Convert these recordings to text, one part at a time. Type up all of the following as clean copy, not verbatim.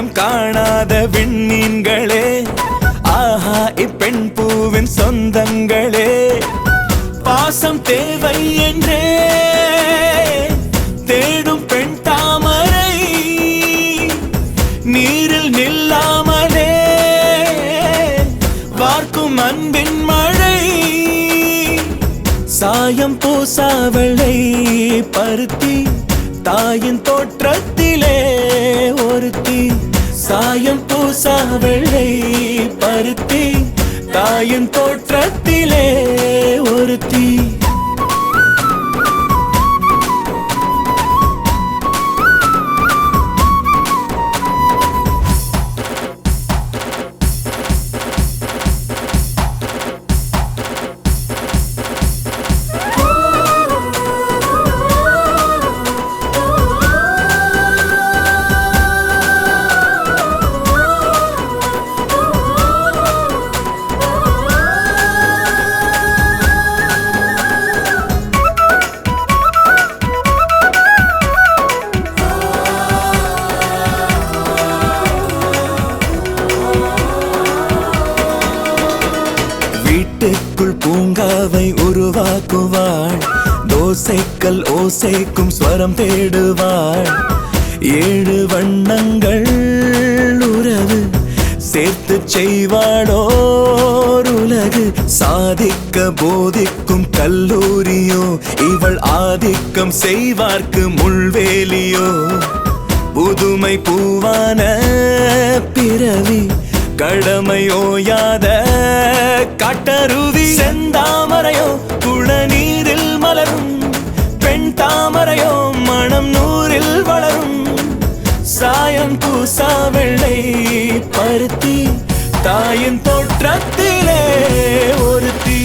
இனம் காணாத விண்மீன்களே, ஆஹா இப்பெண் பூவின் சொந்தங்களே, பாசம் தேவை என்றே தேடும் பெண் தாமரை, நீரில் நில்லாமலே வார்க்கும் அன்பின் மழை, சாயம் பூசாவளை பருத்தி தாயின் தோற்றத்திலே ஒருத்தி, சாயம் பூசாவளை பருத்தி தாயின் தோற்றத்திலே ஒருத்தி. வீட்டுக்குள் பூங்காவை உருவாக்குவாள், தோசைக்கல் ஓசைக்கும் ஸ்வரம் தேடுவாள், 7 வண்ணங்கள் உறவு சேர்த்து செய்வாளோர் உலகு, சாதிக்க போதிக்கும் கல்லூரியோ இவள் ஆதிக்கம் செய்வார்க்கு முள்வேலியோ, புதுமை பூவான பிறவி கடமையோயாத காட்டருவி, செந்தாமரையோ குளநீரில் மலரும் பெண் தாமரையோ மனம் நூறில் வளரும், சாயம் பூசா வெள்ளை பருத்தி தாயின் தோற்றத்திலே ஒருத்தி.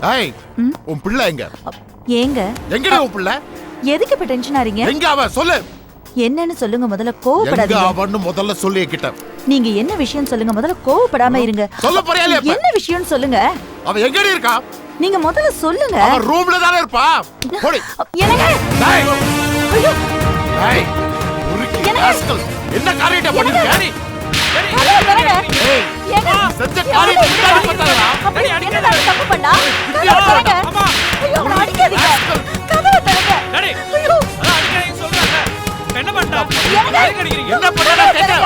ஏய், உன் பிள்ளை எங்க? ஏங்க எங்கடி உன் பிள்ளை? எதுக்கு இப்ப டென்ஷன் ஆறீங்க? எங்க அவ? சொல்லு. என்னன்னு சொல்லுங்க, முதல்ல கோவப்படாதீங்க. எங்க அவன்னு முதல்ல சொல்லு கிட்ட. நீங்க என்ன விஷயம் சொல்லுங்க, முதல்ல கோவப்படாம இருங்க. சொல்ல போறியா இல்லையா? என்ன விஷயம்னு சொல்லுங்க. அவ எங்கடி இருக்கா? நீங்க முதல்ல சொல்லுங்க. அவ ரூம்ல தான இருப்பா. போடி. என்னங்க? டேய். ஐயோ. டேய். உருக்கி ராஸ்கல். என்ன காரியத்தை பண்ணிருக்க நீ? ஏய். செஞ்ச காரியத்தை முன்னாடி பார்த்தாடா. டேய் அடிக்காத. தப்பு பண்ணா? அம்மா. ஐயோ அடிக்காதீங்க. கதவை தரங்க. டேய். ஐயோ. அத அடிக்காதீங்க சொல்றாங்க. என்ன பண்ணா? அடிக்கிறீங்க. என்ன பண்ணடா கேட்டா?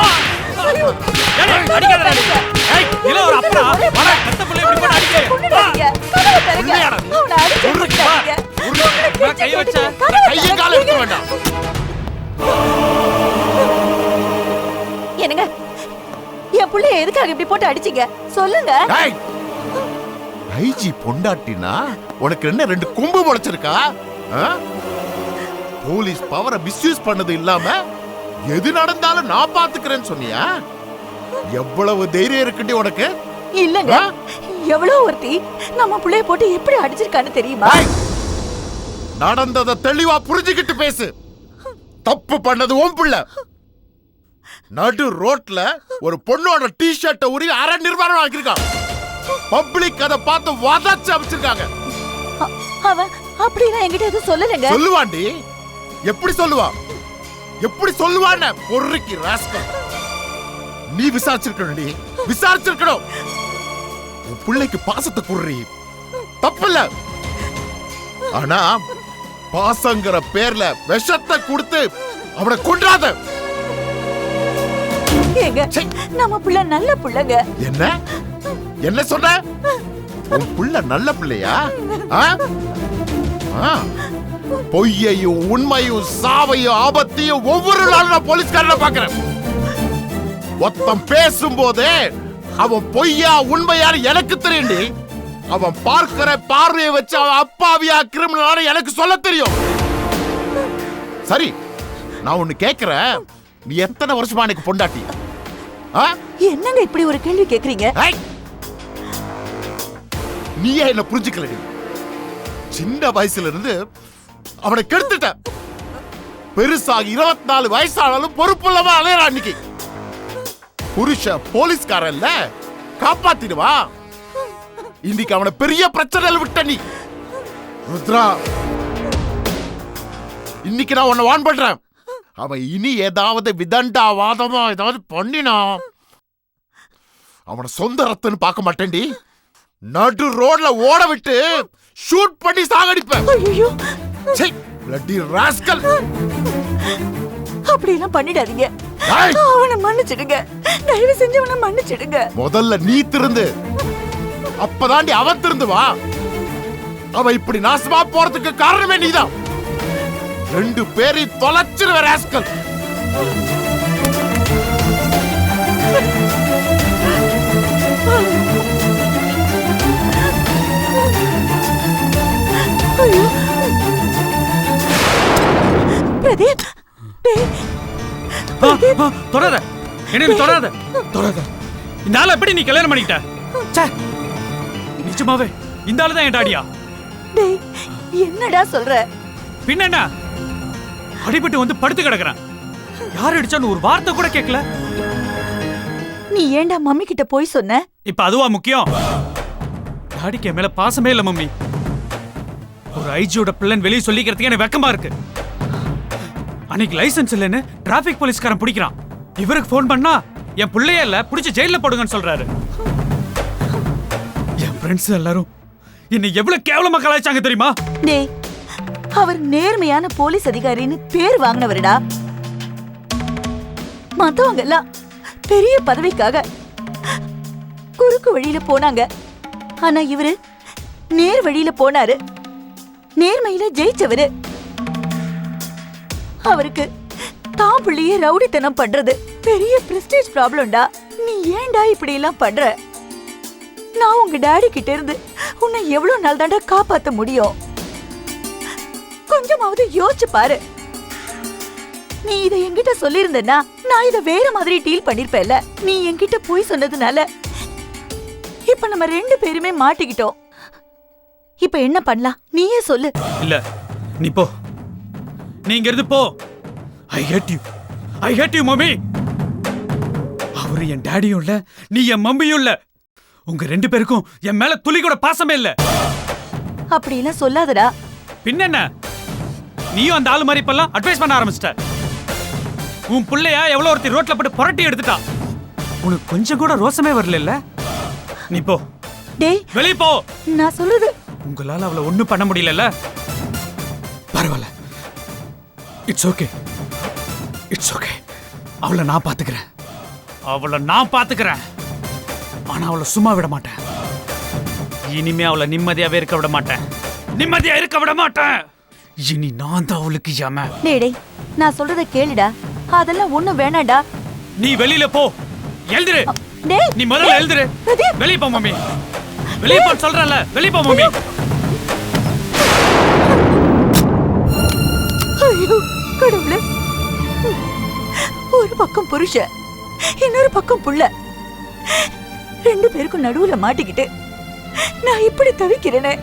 டேய் அடிக்காத. ஏய் இல்ல ஒரு அப்பா. வர கத்த புள்ள இப்படி போட்டு அடிக்கே. கதவை தரங்க. அவன அடிக்காதீங்க. உருள கை வச்ச. கையை கால எடுக்க வேண்டாம். என்னங்க? என் புள்ளைய எதுக்காக இப்படி போட்டு அடிச்சீங்க? சொல்லுங்க. டேய். ஐஜி பொண்டாட்டினா உனக்கு என்ன 2 கொம்பு முளைச்சிருக்கா? போலீஸ் பவரை மிஸ்யூஸ் பண்ணது இல்லாம எது நடந்தாலும் நான் பாத்துக்கிறேன்னு சொன்னியா? எவ்வளவு தைரியம் இருக்குடி உனக்கு? இல்லங்க, எவ்வளவு ஒருத்தி நம்ம புள்ளைய போட்டு எப்படி அடிச்சிருக்கான்னு தெரியுமா? நடந்தத தெளிவா புரிஞ்சுக்கிட்டு பேசு. தப்பு பண்ணது உன் புள்ள. நடு ரோட்ல ஒரு பொண்ணோட டி-ஷர்ட்டை உரி அரை நிர்வாணம் ஆக்கிருக்கான். பப்ளிக் அதை பார்த்து வதச்சு அமைச்சிருக்காங்க. அவன் அப்படின்னா என்கிட்ட எதுவும் சொல்லலங்க. சொல்லுவாண்டி. எப்படி சொல்லுவா? எப்படி சொல்லுவான்னு பொறுக்கி ராஸ்கல். நீ விசாரிச்சிருக்கணும்டி. விசாரிச்சிருக்கணும். உன் பிள்ளைக்கு பாசத்தை குடுறி. தப்பில்ல. ஆனா பாசங்கிற பேர்ல விஷத்தை கொடுத்து அவனை கொன்றாத. ஏங்க, நம்ம புள்ள நல்ல புள்ளங்க. என்ன என்ன சொன்ன? உன் புள்ள நல்ல பிள்ளையா? பொய்யையும் உண்மையும் சாவையும் ஆபத்தையும் ஒவ்வொரு நாளும் நான் போலீஸ்காரனை பாக்குறேன். ஒருத்தன் பேசும்போதே அவன் பொய்யா உண்மையான்னு எனக்கு தெரியும்டி. அவன் பார்க்கிற பார்வையை வச்சு அவன் அப்பாவியா கிரிமினல் எனக்கு சொல்ல தெரியும். சரி, நான் ஒன்னு கேக்குறேன். நீ எத்தனை வருஷமா எனக்கு பொண்டாட்டி? என்னங்க இப்படி ஒரு கேள்வி கேக்குறீங்க? நீயே என்ன புரிஞ்சுக்கல. சின்ன வயசுல இருந்து அவனை கெடுத்துட்ட. பெருசாகி 24 வயசானாலும் பொறுப்புள்ளவா அலையறா. அன்னைக்கு புருஷ போலீஸ்காரன் காப்பாத்திடுவா. இன்னைக்கு அவனை பெரிய பிரச்சனையில விட்ட நீ. ருத்ரா, இன்னைக்கு நான் உன்னை வான் பண்றேன். அவன் இனி ஏதாவது விதண்டாவாதமா ஏதாவது பண்ணினா அவனை சொந்த ரத்தன்னு பார்க்க மாட்டேன்டி. நடு ரோட்ல ஓட விட்டு ஷூட் பண்ணி சாகடிப்பேன். ஐயோ, சை, bloody rascal. அப்படி எல்லாம் பண்ணிடாதீங்க. ஏய், அவனை மன்னிச்சிடுங்க. தயவு செஞ்சு அவனை மன்னிச்சிடுங்க. முதல்ல நீ திருந்து, அப்பதாண்டி அவன் திருந்து வா. அவன் இப்படி நாசமா போறதுக்கு காரணமே நீதான். 2 பேரையும் தொலைச்சிருவ ராஸ்கல். ஐயோ, பிரதீப், டேய், தொடாத, என்ன தொடாத, தொடாத. இந்த ஆளை எப்படி நீ கல்யாணம் பண்ணிக்கிட்ட? ச்சே, நிஜமாவே இந்த ஆளு தான் என் டாடியா? டேய், என்னடா சொல்ற? பின்ன என்ன, அடிபட்டு வந்து படுத்து கிடக்குறேன். யார் அடிச்சான்னு ஒரு வார்த்தை கூட கேட்கல. நீ ஏன்டா மம்மி கிட்ட போய் சொன்ன? இப்ப அதுவா முக்கியம்? டாடிக்கு என் மேல பாசமே இல்ல மம்மி. ஒரு ஐஜியோட பிள்ளன் வெளியே சொல்லிக்கிறதுக்கு எனக்கு வெக்கமா இருக்கு. அன்னைக்கு லைசன்ஸ் இல்லைன்னு டிராபிக் போலீஸ்காரன் பிடிக்கிறான். இவருக்கு போன் பண்ணா என் பிள்ளையே இல்ல, பிடிச்சி ஜெயில போடுங்கன்னு சொல்றாரு. என் ஃப்ரெண்ட்ஸ் எல்லாரும் என்னை எவ்வளவு கேவலமா கலாய்ச்சாங்க தெரியுமா? டேய், அவர் நேர்மையான போலீஸ் அதிகாரின்னு பேர் வாங்கினவருடா. மத்தவங்க எல்லாம் பெரிய பதவிக்காக குறுக்கு வழியில போனாங்க. ஆனா இவரு நேர் வழியில போனாரு. நேர்மையில ஜெயிச்சவரு. அவருக்கு தான் பிள்ளையே ரவுடித்தனம் பண்றது பெரிய பிரஸ்டீஜ் ப்ராப்ளம்டா. நீ ஏன்டா இப்படி எல்லாம் பண்ற? நான் உங்க டாடி கிட்ட இருந்து உன்னை எவ்வளவு நாள் தாண்டா காப்பாத்த முடியும்? கொஞ்சமாவது யோசிச்சு பாரு. நீ இத என்கிட்ட சொல்லிருந்தனா நான் இத வேற மாதிரி டீல் பண்ணிருப்பேன்ல. நீ என்கிட்ட போய் சொன்னதுனால இப்ப நம்ம 2 பேருமே மாட்டிக்கிட்டோம். இப்ப என்ன பண்ணலாம் நீயே சொல்லு. இல்ல, நீ போ, நீ இங்க இருந்து போ. I hate you, I hate you mummy. அவரு என் டாடியும் இல்ல, நீ என் மம்மியும் இல்ல. உங்க 2 பேருக்கும் என் மேல துளி கூட பாசமே இல்ல. அப்படி எல்லாம் சொல்லாதடா. பின்ன என்ன, நீயும் அந்த ஆளு மாதிரி இப்பெல்லாம் அட்வைஸ் பண்ண ஆரம்பிச்சிட்ட. உன் பிள்ளையா எவ்வளவு ஒருத்தி ரோட்ல போட்டு புரட்டி எடுத்துட்டா. உனக்கு கொஞ்சம் கூட ரோசமே வரல இல்ல? நீ போ, டேய் வெளிய போ. நான் சொல்றது. உங்களால அவளை ஒண்ணும் பண்ண முடியல. பரவாயில்ல, இட்ஸ் ஓகே, இட்ஸ் ஓகே. அவளை நான் பாத்துக்கிறேன், அவளை நான் பாத்துக்கிறேன். ஆனா அவளை சும்மா விட மாட்டேன். இனிமே அவளை நிம்மதியாவே இருக்க விட மாட்டேன், நிம்மதியா இருக்க விட மாட்டேன். இனி நான் தான் அவளுக்கு யாம. டேய், நான் சொல்றத கேளுடா. அதெல்லாம் ஒண்ணும் வேணாடா. நீ வெளியில போ, எழுதுரு. டேய், நீ முதல்ல எழுதுரு. வெளிய போ மம்மி, வெளிய போ சொல்றல. வெளிய போ மம்மி. ஐயோ கடவுளே, ஒரு பக்கம் புருஷன், இன்னொரு பக்கம் புள்ள, 2 பேருக்கும் நடுவுல மாட்டிக்கிட்டு நான் இப்படி தவிக்கிறேனே.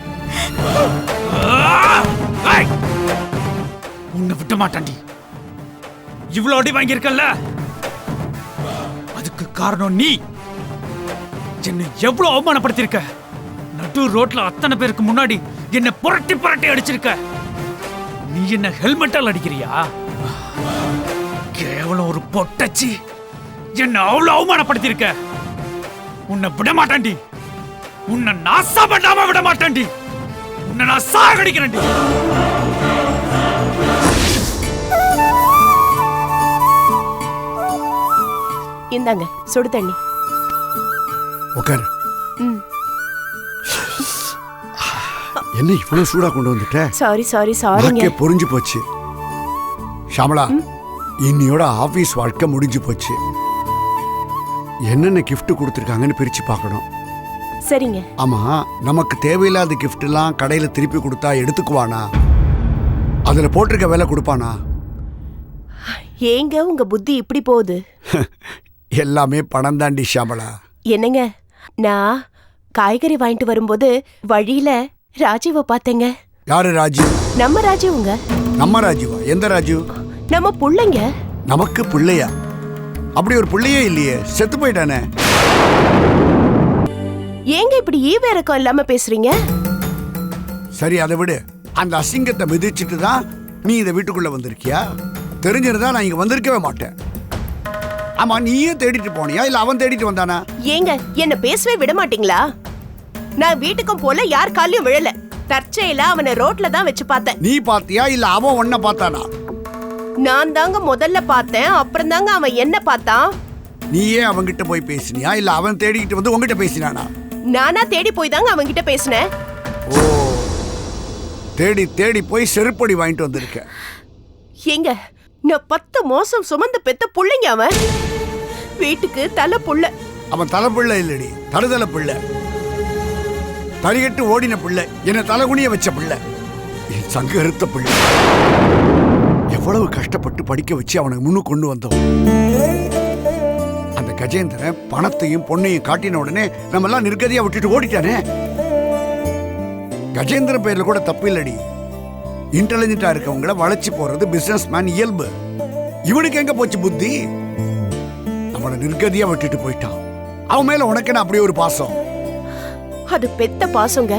உன்னை விட்ட மாட்டாண்டி. இவ்வளவு அடி வாங்கியிருக்கல்ல, அதுக்கு காரணம் நீ. என்னை எவ்வளவு அவமானப்படுத்திருக்க. நடு ரோட்ல அத்தனை பேருக்கு முன்னாடி என்ன புரட்டி புரட்டி அடிச்சிருக்க. நீ என்ன ஹெல்மெட்டால் அடிக்கிறியா? கேவலம் ஒரு பொட்டச்சி என்ன அவ்வளவு அவமானப்படுத்திருக்க. உன்னை விட மாட்டாண்டி, உன்னை நாசா பண்ணாம விட மாட்டாண்டி. உன்னை நான் சாகடிக்கிறேன்டி. இந்தாங்க சுடு தண்ணி. உட்காரு. ம். என்ன இவ்வளவு சூடா கொண்டு வந்துட்ட? சாரி சாரி சாரிங்க. நாக்கே பொரிஞ்சு போச்சு. ஷாமளா, இன்னியோட ஆபீஸ் வாழ்க்கை முடிஞ்சு போச்சு. என்னென்ன gift கொடுத்துருக்காங்கன்னு பிரிச்சு பார்க்கணும். சரிங்க. ஆமா, நமக்கு தேவையில்லாத gift எல்லாம் கடையில திருப்பி கொடுத்தா எடுத்துக்குவானா? அதுல போட்டிருக்க விலை கொடுப்பானா? ஏங்க உங்க புத்தி இப்படி போகுது? எல்லாமே பணம் தாண்டி ஷாமளா. என்னங்க, நான் காய்கறி வாங்கிட்டு வரும்போது வழியில ராஜீவ பார்த்தேங்க. யாரு ராஜீவ்? நம்ம ராஜீவுங்க. நம்ம ராஜீவா? எந்த ராஜீவ்? நம்ம புள்ளைங்க. நமக்கு பிள்ளையா? அப்படி ஒரு பிள்ளையே இல்லையே, செத்து போயிட்டானே. ஏங்க இப்படி ஈவேரக்கம் இல்லாம பேசுறீங்க? சரி, அதை விடு. அந்த அசிங்கத்தை மிதிச்சிட்டு தான் நீ இந்த வீட்டுக்குள்ள வந்திருக்கியா? தெரிஞ்சிருந்தா நான் இங்க வந்திருக்கவே மாட்டேன். ஆமா, நீயே தேடிட்டு போனியா இல்ல அவன் தேடிட்டு வந்தானா? ஏங்க என்ன பேசவே விட மாட்டீங்களா? நான் வீட்டுக்கும் போல யார் காலையும் விழல. தற்செயலா அவனை ரோட்ல தான் வச்சு பார்த்தேன். நீ பாத்தியா இல்ல அவன் உன்னை பார்த்தானா? நான் தாங்க முதல்ல பார்த்தேன், அப்புறம் தாங்க அவன் என்ன பார்த்தான். நீயே அவன்கிட்ட போய் பேசினியா இல்ல அவன் தேடிக்கிட்டு வந்து உங்ககிட்ட பேசினானா? நானா தேடி போய் தாங்க அவன்கிட்ட பேசினேன். ஓ, தேடி தேடி போய் செருப்படி வாங்கிட்டு வந்திருக்க. ஏங்க நான் 10 மாசம் சுமந்து பெத்த புள்ளைங்க அவன். வீட்டுக்கு தலை புள்ள. அவன் தலை பிள்ளை இல்லடி, தருதல பிள்ளை. தறிகட்டு ஓடின பிள்ளை, என்ன தலைகுனிய வச்ச பிள்ளை, என் சங்கருத்த பிள்ளை. எவ்வளவு கஷ்டப்பட்டு படிக்க வச்சு அவனை முன்னு கொண்டு வந்தோம். அந்த கஜேந்திரன் பணத்தையும் பொண்ணையும் காட்டின உடனே நம்ம எல்லாம் நிர்கதியா விட்டுட்டு ஓடிட்டானே. கஜேந்திரன் பேர்ல கூட தப்பு இல்லடி. இன்டெலிஜென்டா இருக்கவங்கள வளைச்சு போறது பிசினஸ் மேன் இயல்பு. இவனுக்கு எங்க போச்சு புத்தி? அவனை நிர்கதியா விட்டுட்டு போயிட்டான். அவன் மேல உனக்கு என்ன அப்படி ஒரு பாசம்? அது பெத்த பாசங்க,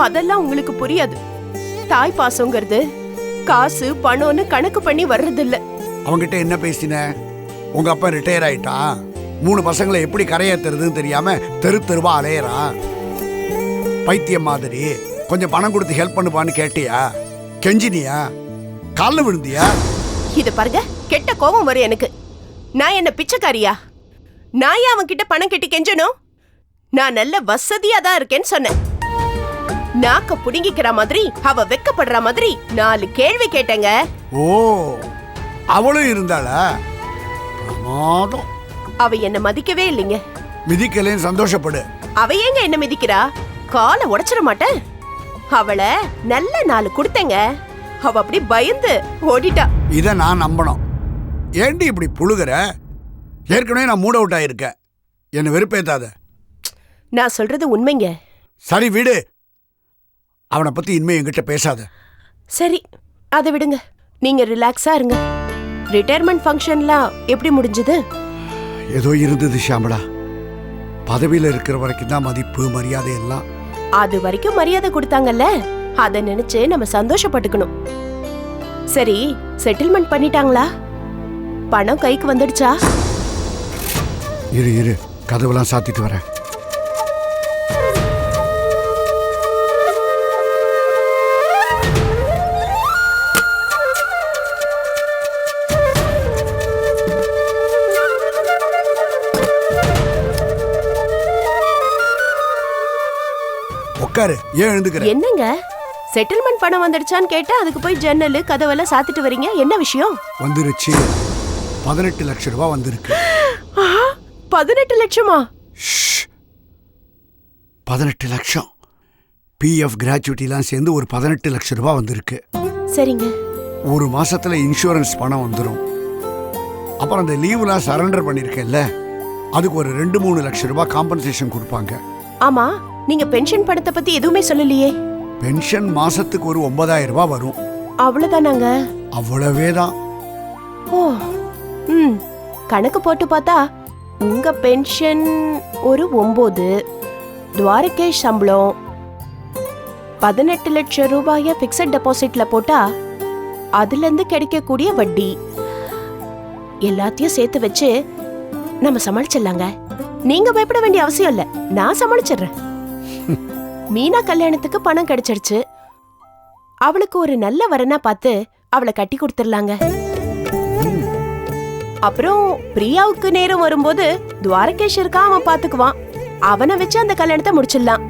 அதெல்லாம் உங்களுக்கு புரியாது. தாய் பாசங்கிறது காசு பணம்னு கணக்கு பண்ணி வர்றது இல்ல. அவங்கிட்ட என்ன பேசின? உங்க அப்பா ரிட்டையர் ஆயிட்டான், 3 பசங்களை எப்படி கரையேத்துறதுன்னு தெரியாம தெரு தெருவா அலையறான், பைத்தியம் மாதிரி. கொஞ்சம் பணம் கொடுத்து ஹெல்ப் பண்ணுப்பான்னு கேட்டியா? கெஞ்சினியா? கால்ல விழுந்தியா? இத பாருங்க, கெட்ட கோபம் வரும் எனக்கு. நான் என்ன பிச்சைக்காரியா? நான் ஏன் அவன்கிட்ட பணம் கட்டி கெஞ்சணும்? நான் நல்ல வசதியா தான் இருக்கேன்னு சொன்னேன். நாக்க புடுங்கிக்கிற மாதிரி, அவ வெக்கப்படுற மாதிரி 4 கேள்வி கேட்டேங்க. ஓ, அவளும் இருந்தாளா? பிரமாதம். அவ என்ன மதிக்கவே இல்லைங்க. மிதிக்கலேன்னு சந்தோஷப்படு. அவ ஏங்க என்ன மிதிக்கிறா? காலை உடைச்சிட மாட்டேன். அவளை நல்ல 4 கொடுத்தேங்க. அவ அப்படி பயந்து ஓடிட்டா. இத நான் நம்பணும். ஏண்டி இப்படி புழுகுற? ஏற்கனவே நான் மூட் அவுட் ஆயிருக்கேன். என்ன வெறுப்பேத்தாத. நான் சொல்றது உண்மைங்க. சரி விடு, அவனை பத்தி இனிமே என்கிட்ட பேசாத. சரி, அதை விடுங்க. நீங்க ரிலாக்ஸா இருங்க. ரிட்டையர்மெண்ட் ஃபங்க்ஷன்லாம் எப்படி முடிஞ்சது? ஏதோ இருந்தது ஷாமளா. பதவியில இருக்கிற வரைக்கும் தான் மதிப்பு மரியாதை எல்லாம். அது வரைக்கும் மரியாதை கொடுத்தாங்கல்ல, அதை நினைச்சு நம்ம சந்தோஷப்பட்டுக்கணும். சரி, செட்டில்மெண்ட் பண்ணிட்டாங்களா? பணம் கைக்கு வந்துடுச்சா? இரு இரு, கதவெல்லாம் சாத்திட்டு வரேன். உட்காரு. ஏன் எழுந்துக்கிற? என்னங்க செட்டில்மெண்ட் பணம் வந்துடுச்சான்னு கேட்டா அதுக்கு போய் ஜன்னலு கதவெல்லாம் சாத்திட்டு வரீங்க. என்ன விஷயம்? வந்துருச்சு. 18 லட்சம் ரூபாய் வந்திருக்கு. 18 லட்சமா? 18 லட்சம். பிஎஃப் கிராச்சுவிட்டிலாம் சேர்ந்து ஒரு 18 லட்சம் ரூபாய் வந்திருக்கு. சரிங்க. ஒரு மாசத்துல இன்சூரன்ஸ் பணம் வந்துடும். அப்புறம் அந்த லீவ்லாம் சரண்டர் பண்ணிருக்கேன்ல, அதுக்கு ஒரு 2-3 லட்சம் ரூபாய் காம்பன்சேஷன் கொடுப்பாங்க. ஆமா, நீங்க பென்ஷன் பணத்தை பத்தி எதுவுமே சொல்லலையே. பென்ஷன் மாசத்துக்கு ஒரு 9,000 ரூபாய் வரும். அவ்வளவுதானாங்க? அவ்வளவேதான். ஓ, கணக்கு போட்டு பார்த்தா உங்க பென்ஷன் ஒரு 9, துவாரகேஷ் சம்பளம் 18 லட்சம் ரூபாய பிக்ஸட் டெபாசிட்ல போட்டா அதுல இருந்து கிடைக்கக்கூடிய வட்டி எல்லாத்தையும் சேர்த்து வச்சு நம்ம சமாளிச்சிடலாங்க. நீங்க பயப்பட வேண்டிய அவசியம் இல்ல, நான் சமாளிச்சிடுறேன். மீனா கல்யாணத்துக்கு பணம் கிடைச்சிருச்சு. அவளுக்கு ஒரு நல்ல வரனா பார்த்து அவளை கட்டி கொடுத்துடலாங்க. அப்புறம் பிரியாவுக்கு நேரம் வரும்போது துவாரகேஷ் இருக்கா, அவன் பாத்துக்குவான். அவனை வச்சு அந்த கல்யாணத்தை முடிச்சிடலாம்.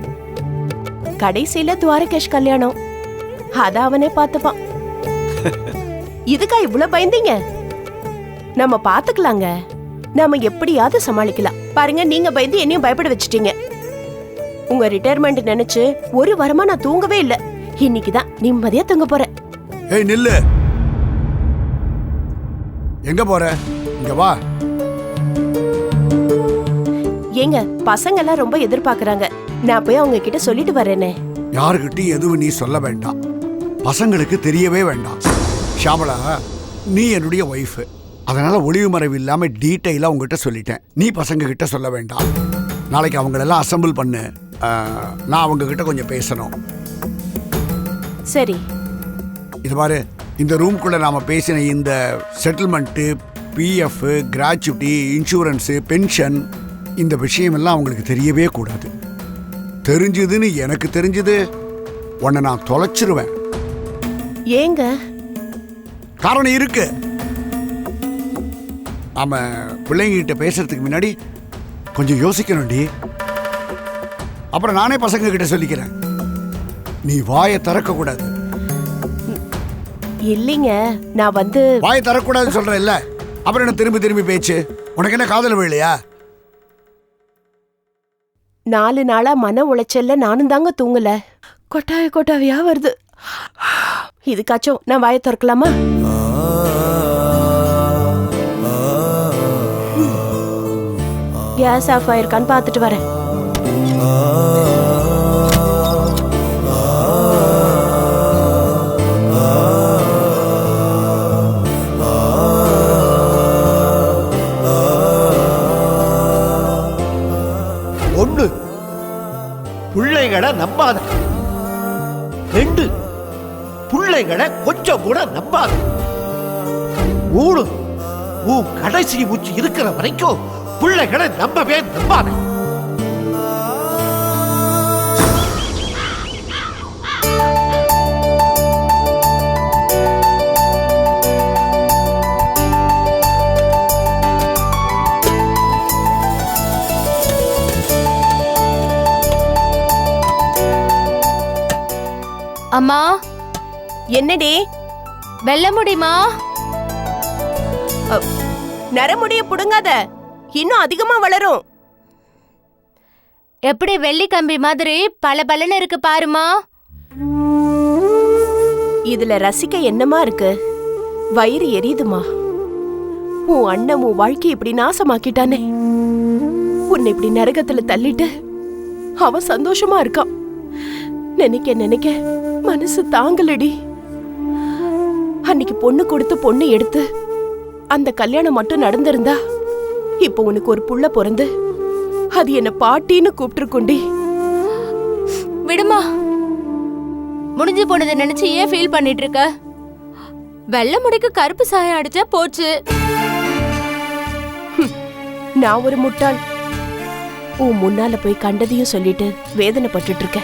கடைசியில துவாரகேஷ் கல்யாணம், அத அவனே பாத்துப்பான். இதுக்கா இவ்வளவு பயந்தீங்க? நம்ம பாத்துக்கலாங்க. நாம எப்படியாவது சமாளிக்கலாம். பாருங்க, நீங்க பயந்து என்னையும் பயப்பட வச்சுட்டீங்க. உங்க ரிட்டையர்மெண்ட் நினைச்சு ஒரு வாரமா நான் தூங்கவே இல்ல. இன்னைக்குதான் நிம்மதியா தூங்க போறேன். ஏய் நில்லு, எங்க போற? இங்க வா. ஏங்க, பசங்க எல்லாம் ரொம்ப எதிர்பார்க்கறாங்க. நான் போய் அவங்க கிட்ட சொல்லிட்டு வரேனே. யாருக்கிட்டையும் எதுவும் நீ சொல்ல வேண்டாம், பசங்களுக்கு தெரியவே வேண்டாம். ஷாமளா, நீ என்னுடைய ஒய்ஃபு, அதனால ஒளிவு மறைவு இல்லாம டீட்டெயிலா உங்ககிட்ட சொல்லிட்டேன். நீ பசங்க கிட்ட சொல்ல வேண்டாம். நாளைக்கு அவங்களெல்லாம் அசம்பிள் பண்ணு, நான் அவங்க கிட்ட கொஞ்சம் பேசணும். சரி. இது பாரு, இந்த ரூம்குள்ள நாம பேசின இந்த settlement, PF, gratuity, insurance, pension, இந்த விஷயமெல்லாம் அவங்களுக்கு தெரியவே கூடாது. தெரிஞ்சதுன்னு எனக்கு தெரிஞ்சது உன்னை நான் தொலைச்சிருவேன். ஏங்க? காரணம் இருக்கு. நாம பிள்ளைங்கிட்ட பேசுறதுக்கு முன்னாடி கொஞ்சம் யோசிக்கணும்டி. அப்புறம் நானே பசங்க கிட்ட சொல்லிக்கிறேன், நீ வாயை திறக்க கூடாது. இல்லைங்க, நான் வாயை தரக்கூடாதுன்னு சொல்றேன் இல்ல, அப்புறம் என்ன திரும்பி திரும்பி பேச்சு? உனக்கு என்ன காதல் விழலையா? 4 நாளா மன உளைச்சல்ல நானும் தாங்க தூங்கல. கொட்டாவியா வருது. இதுக்காச்சும் நான் வாயை திறக்கலாமா? கேஸ் ஆஃப் ஆயிருக்கான்னு பார்த்துட்டு வரேன். ஒண்ணு, பிள்ளைகளை நம்பாத. 2, பிள்ளைகளை கொஞ்சம் கூட நம்பாத. 3, உன் கடைசி மூச்சு இருக்கிற வரைக்கும் பிள்ளைகளை நம்பவே நம்பாத. அம்மா, என்னடி? வெல்ல முடியுமா? நரமுடிய புடுங்காத, இன்னும் அதிகமா வளரும். எப்படி வெள்ளி கம்பி மாதிரி பளபளன்னு இருக்கு பாருமா. இதுல ரசிக்க என்னமா இருக்கு? வயிறு எரியுதுமா. உன் அண்ணன் உன் வாழ்க்கை இப்படி நாசமாக்கிட்டானே. உன்னை இப்படி நரகத்துல தள்ளிட்டு அவன் சந்தோஷமா இருக்கான். நினைக்க நினைக்க மனசு தாங்கலடி. அன்னைக்கு பொண்ணு கொடுத்து பொண்ணு எடுத்து அந்த கல்யாணம் மட்டும் நடந்திருந்தா இப்போ உனக்கு ஒரு புள்ள பிறந்து அது என்ன பாட்டின்னு கூப்பிட்டுருக்கோண்டி. விடுமா, முடிஞ்சு போனதை நினைச்சு ஏன் ஃபீல் பண்ணிட்டு இருக்க? வெள்ளை முடிக்கு கருப்பு சாயம் அடிச்சா போச்சு. நான் ஒரு முட்டாள். உன் முன்னால போய் கண்டதையும் சொல்லிட்டு வேதனைப்பட்டுட்டு இருக்க.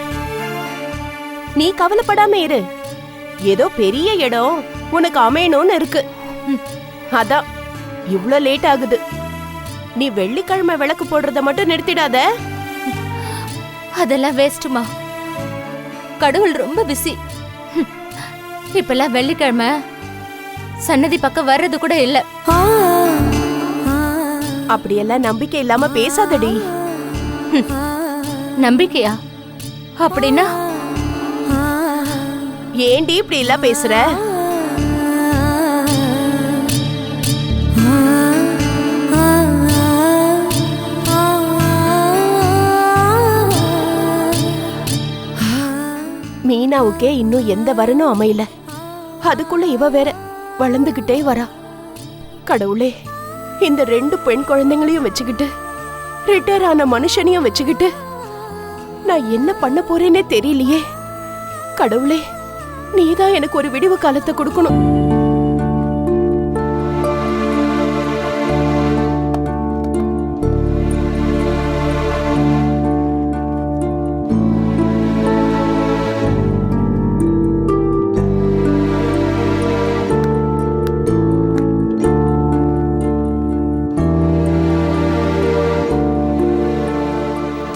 நீ கவலைப்படாம இரு, ஏதோ பெரிய இடம் உனக்கு அமையணும்னு இருக்கு. அதான் இவ்ளோ லேட் ஆகுது. நீ வெள்ளிக்கிழமை விளக்கு போடுறத மட்டும் நிறுத்திடாத. அதெல்லாம் வேஸ்ட்டுமா. கடவுள் ரொம்ப பிஸி. இப்பெல்லாம் வெள்ளிக்கிழமை சன்னதி பக்கம் வர்றது கூட இல்ல. அப்படியெல்லாம் நம்பிக்கை இல்லாம பேசாதடி. நம்பிக்கையா? அப்படின்னா ஏண்டி இப்படி எல்லாம் பேசுற? மீனாவுக்கே இன்னும் எந்த வரனும் அமையல, அதுக்குள்ள இவ வேற வளர்ந்துகிட்டே வரா. கடவுளே, இந்த 2 பெண் குழந்தைங்களையும் வச்சுக்கிட்டு ரிட்டையர் ஆன மனுஷனையும் வச்சுக்கிட்டு நான் என்ன பண்ண போறேனே தெரியலையே. கடவுளே, நீதான் எனக்கு ஒரு விடிவு காலத்தை கொடுக்கணும்.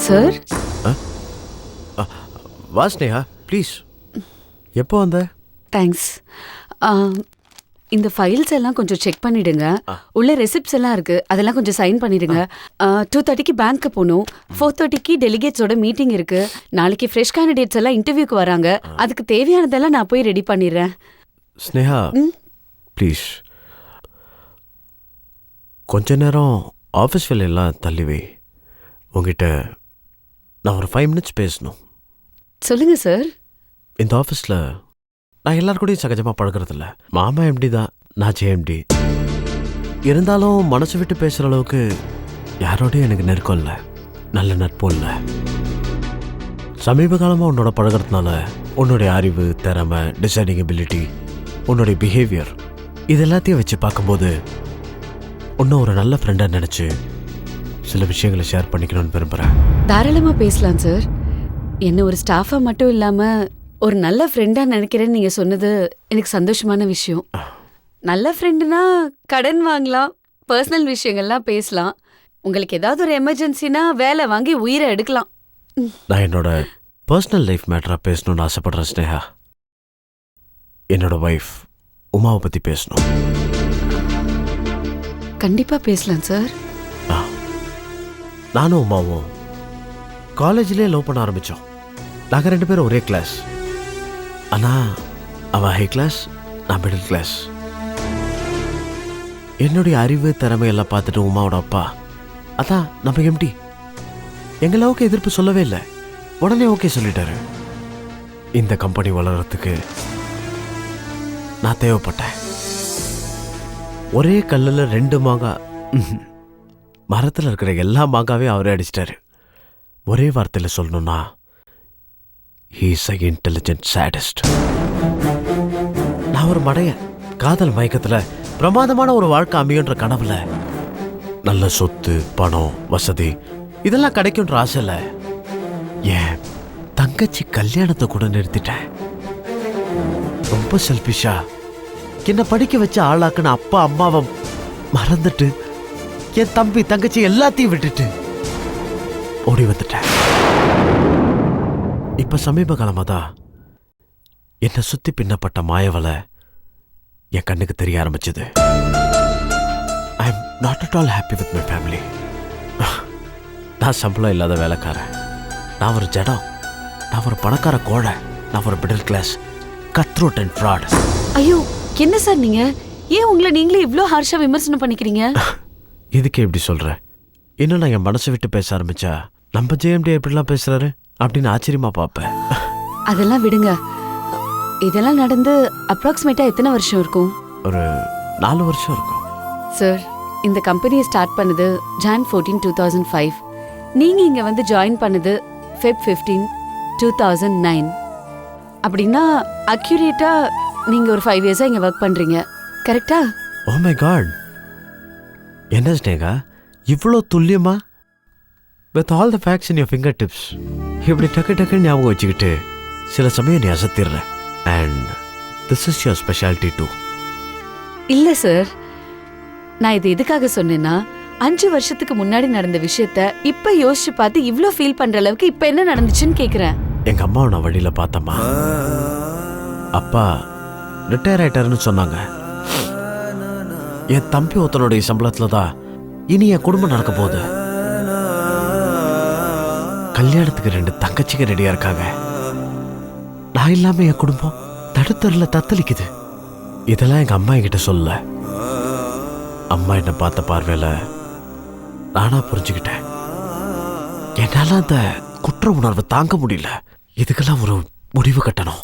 சார், வா ஸ்னேகா, ப்ளீஸ். எப்போ வந்த? தேங்க்ஸ். இந்த ஃபைல்ஸ் எல்லாம் கொஞ்சம் செக் பண்ணிடுங்க. உள்ள ரெசிப்ட்ஸ் எல்லாம் இருக்கு, அதெல்லாம் கொஞ்சம் சைன் பண்ணிடுங்க. 2:30க்கு பேங்க்கு போகணும். 4:30க்கு டெலிகேட்ஸோட மீட்டிங் இருக்கு. நாளைக்கு ஃப்ரெஷ் கேண்டிடேட்ஸ் எல்லாம் இன்டர்வியூக்கு வராங்க. அதுக்கு தேவையானதெல்லாம் நான் போய் ரெடி பண்ணிடுறேன். ஸ்னேகா, ப்ளீஸ் கொஞ்ச நேரம் ஆஃபீஸ் வேலையெல்லாம் தள்ளி வை. உங்ககிட்ட நான் ஒரு 5 minutes பேசணும். சொல்லுங்க சார். இந்த ஆஃபீஸில் நான் எல்லாருக்கூடையும் சகஜமாக பழகிறதில்ல. மாமா எம்டி தான், நான் ஜேஎம்டி. இருந்தாலும் மனசு விட்டு பேசுகிற அளவுக்கு யாரோடையும் எனக்கு நெருக்கம் இல்லை, நல்ல நட்பும் இல்லை. சமீப காலமாக உன்னோட பழகிறதுனால உன்னுடைய அறிவு, திறமை, டிசைனிங் எபிலிட்டி, உன்னுடைய பிஹேவியர் இது எல்லாத்தையும் வச்சு பார்க்கும்போது இன்னும் ஒரு நல்ல ஃப்ரெண்டாக நினச்சி சில விஷயங்களை ஷேர் பண்ணிக்கணும்னு விரும்புகிறேன். தாராளமாக பேசலாம் சார். என்ன ஒரு ஸ்டாஃபாக மட்டும் இல்லாமல் ஒரு நல்ல ஃப்ரெண்டாக நினைக்கிறேன்னு நீங்கள் சொன்னது எனக்கு சந்தோஷமான விஷயம். நல்ல ஃப்ரெண்டுனா கடன் வாங்கலாம், பர்சனல் விஷயங்கள்லாம் பேசலாம். உங்களுக்கு ஏதாவது ஒரு எமர்ஜென்சினா வேலை வாங்கி உயிரை எடுக்கலாம். நான் என்னோட பர்சனல் லைஃப் மேட்டராக பேசணும்னு ஆசைப்படுறேன் ஸ்னேகா. என்னோட ஒய்ஃப் உமாவை பற்றி பேசணும். கண்டிப்பாக பேசலாம் சார். நானும் உமாவும் காலேஜ்லேயே லவ் பண்ண ஆரம்பித்தோம். நாங்கள் 2 பேரும் ஒரே கிளாஸ். ஆனால் அவன் ஹை கிளாஸ், நான் மிடில் கிளாஸ். என்னுடைய அறிவு திறமையெல்லாம் பார்த்துட்டு உமாவோட அப்பா, அதான் நம்ம எம்டி, எங்கள் லவ்க்கு எதிர்ப்பு சொல்லவே இல்லை. உடனே ஓகே சொல்லிட்டாரு. இந்த கம்பெனி வளர்கிறதுக்கு நான் தேவைப்பட்டேன். ஒரே கல்லில் 2 மாங்காய், மரத்தில் இருக்கிற எல்லா மாங்காவையும் அவரே அடிச்சிட்டாரு. ஒரே வார்த்தையில் சொல்லணும்னா he is an intelligent sadist. நான் ஒரு மடையன். காதல் மயக்கத்தில் பிரமாதமான ஒரு வாழ்க்கை அமையுன்ற கனவுல நல்ல சொத்து, பணம், வசதி இதெல்லாம் கிடைக்கும்ன்ற ஆசையில் ஏன் தங்கச்சி கல்யாணத்தை கூட நிறுத்திட்டேன். ரொம்ப செல்பிஷா என்னை படிக்க வச்ச ஆளாக்குன அப்பா அம்மாவை மறந்துட்டு என் தம்பி தங்கச்சி எல்லாத்தையும் விட்டுட்டு ஓடி வந்துட்டேன். இப்ப சமீப காலமாக தான் என்னை சுத்தி பின்னப்பட்ட மாயவலை என் கண்ணுக்கு தெரிய ஆரம்பிச்சது. I am not at all happy with my family. நான் சம்பளம் இல்லாத வேலைக்காரன், நான் ஒரு ஜடம், நான் ஒரு பணக்கார கோழை, நான் ஒரு மிடில் கிளாஸ் கத்ரோட் அண்ட் ஃப்ராட். ஐயோ என்ன சார் நீங்க? ஏன் உங்களை நீங்களே இவ்ளோ ஹார்ஷா விமர்சனம் பண்ணிக்கிறீங்க? இதுக்கு எப்படி சொல்றேன்? இன்னும் நான் என் மனசை விட்டு பேச ஆரம்பிச்சா நம்ம ஜேஎம்டி எப்படிலாம் பேசுறாரு அப்படின்னு ஆச்சரியமா பார்ப்பேன். அதெல்லாம் விடுங்க. இதெல்லாம் நடந்து அப்ராக்சிமேட்டா எத்தனை வருஷம் இருக்கும்? ஒரு 4 வருஷம் இருக்கும். சார், இந்த கம்பெனியை ஸ்டார்ட் பண்ணது Jan 14, 2005. நீங்க இங்க வந்து ஜாயின் பண்ணது Feb 15, 2009. அப்படின்னா அக்யூரேட்டா நீங்க ஒரு 5 இயர்ஸா இங்க ஒர்க் பண்றீங்க, கரெக்டா? ஓ மை காட், என்ன ஸ்னேகா இவ்வளோ துல்லியமா with all the facts in your fingertips இப்படி டக்கு டக்குன்னு ஞாபகம் வச்சுக்கிட்டு சில சமயம் நீ அசத்திடுற. And this is your speciality too. இல்ல சார், நான் இது எதுக்காக சொன்னேன்னா 5 வருஷத்துக்கு முன்னாடி நடந்த விஷயத்த இப்ப யோசிச்சு பார்த்து இவ்ளோ ஃபீல் பண்ற அளவுக்கு இப்ப என்ன நடந்துச்சுன்னு கேக்குறேன். எங்க அம்மாவை நான் வழியில பார்த்தம்மா. அப்பா ரிட்டையர் ஆயிட்டாருன்னு சொன்னாங்க. என் தம்பி ஒருத்தனுடைய சம்பளத்துல தான் இனி என் குடும்பம் நடக்க போகுது. கல்யாணத்துக்கு 2 தங்கச்சிங்க ரெடியா இருக்காங்க. நான் இல்லாம என் குடும்பம் தடுத்தருல தத்தளிக்குது. இதெல்லாம் எங்க அம்மா என்கிட்ட சொல்லல. அம்மா என்ன பார்த்த பார்வையில நானா புரிஞ்சுக்கிட்டேன். என்னால அந்த குற்ற உணர்வை தாங்க முடியல. இதுக்கெல்லாம் ஒரு முடிவு கட்டணும்.